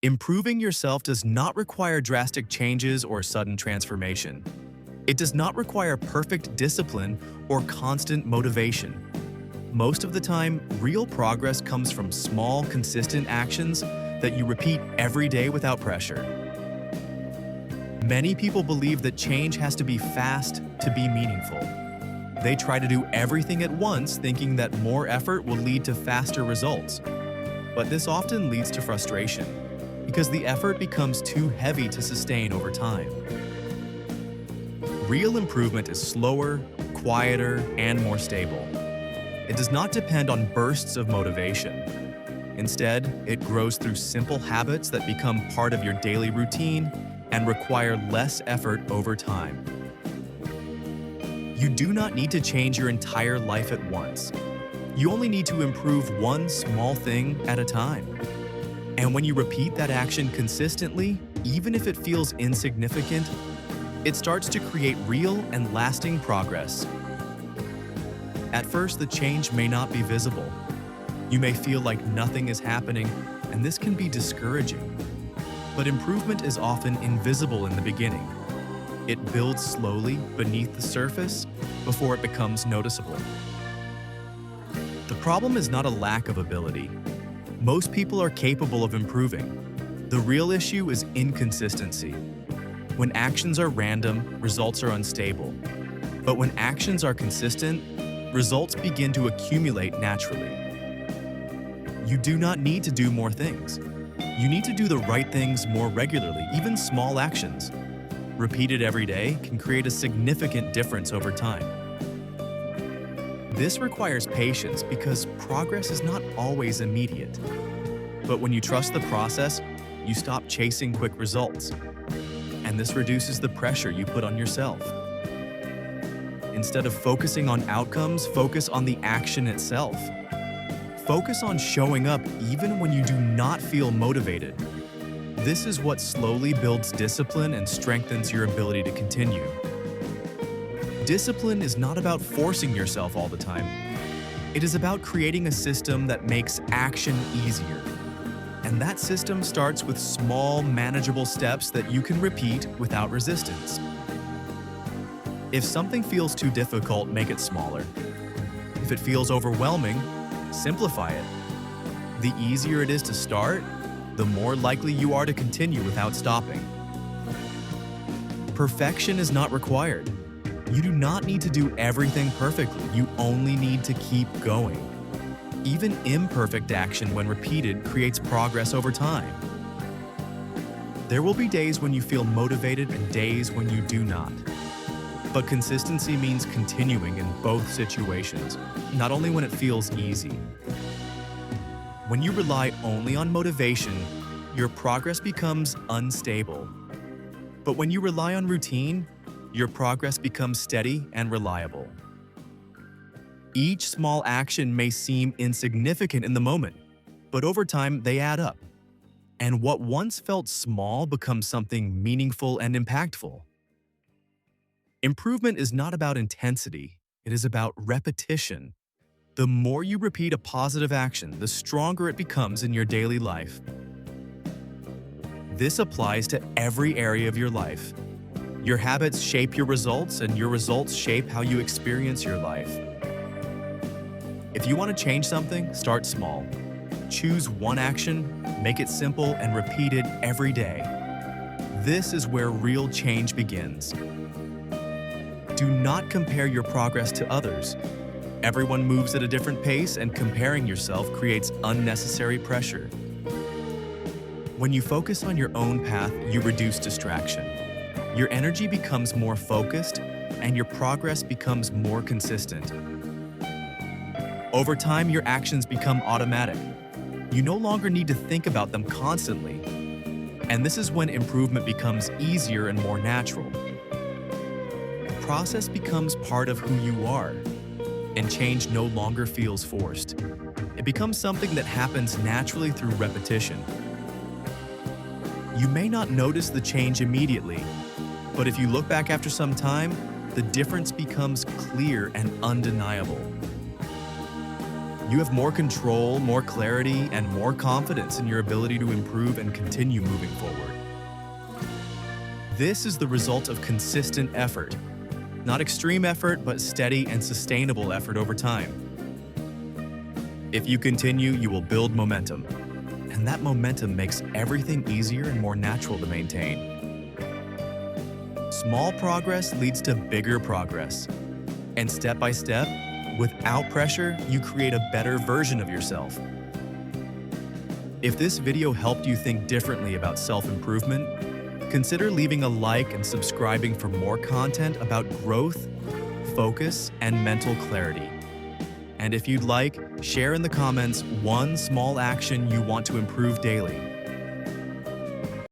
Improving yourself does not require drastic changes or sudden transformation. It does not require perfect discipline or constant motivation. Most of the time, real progress comes from small, consistent actions that you repeat every day without pressure. Many people believe that change has to be fast to be meaningful. They try to do everything at once, thinking that more effort will lead to faster results. But this often leads to frustration, because the effort becomes too heavy to sustain over time. Real improvement is slower, quieter, and more stable. It does not depend on bursts of motivation. Instead, it grows through simple habits that become part of your daily routine and require less effort over time. You do not need to change your entire life at once. You only need to improve one small thing at a time. And when you repeat that action consistently, even if it feels insignificant, it starts to create real and lasting progress. At first, the change may not be visible. You may feel like nothing is happening, and this can be discouraging. But improvement is often invisible in the beginning. It builds slowly beneath the surface before it becomes noticeable. The problem is not a lack of ability. Most people are capable of improving. The real issue is inconsistency. When actions are random, results are unstable. But when actions are consistent, results begin to accumulate naturally. You do not need to do more things. You need to do the right things more regularly, even small actions. Repeated every day can create a significant difference over time. This requires patience because progress is not always immediate. But when you trust the process, you stop chasing quick results. And this reduces the pressure you put on yourself. Instead of focusing on outcomes, focus on the action itself. Focus on showing up even when you do not feel motivated. This is what slowly builds discipline and strengthens your ability to continue. Discipline is not about forcing yourself all the time. It is about creating a system that makes action easier. And that system starts with small, manageable steps that you can repeat without resistance. If something feels too difficult, make it smaller. If it feels overwhelming, simplify it. The easier it is to start, the more likely you are to continue without stopping. Perfection is not required. You do not need to do everything perfectly. You only need to keep going. Even imperfect action, when repeated, creates progress over time. There will be days when you feel motivated and days when you do not. But consistency means continuing in both situations, not only when it feels easy. When you rely only on motivation, your progress becomes unstable. But when you rely on routine, your progress becomes steady and reliable. Each small action may seem insignificant in the moment, but over time they add up. And what once felt small becomes something meaningful and impactful. Improvement is not about intensity, it is about repetition. The more you repeat a positive action, the stronger it becomes in your daily life. This applies to every area of your life. Your habits shape your results, and your results shape how you experience your life. If you want to change something, start small. Choose one action, make it simple, and repeat it every day. This is where real change begins. Do not compare your progress to others. Everyone moves at a different pace, and comparing yourself creates unnecessary pressure. When you focus on your own path, you reduce distraction. Your energy becomes more focused, and your progress becomes more consistent. Over time, your actions become automatic. You no longer need to think about them constantly. And this is when improvement becomes easier and more natural. The process becomes part of who you are, and change no longer feels forced. It becomes something that happens naturally through repetition. You may not notice the change immediately, but if you look back after some time, the difference becomes clear and undeniable. You have more control, more clarity, and more confidence in your ability to improve and continue moving forward. This is the result of consistent effort. Not extreme effort, but steady and sustainable effort over time. If you continue, you will build momentum. And that momentum makes everything easier and more natural to maintain. Small progress leads to bigger progress. And step by step, without pressure, you create a better version of yourself. If this video helped you think differently about self-improvement, consider leaving a like and subscribing for more content about growth, focus, and mental clarity. And if you'd like, share in the comments one small action you want to improve daily.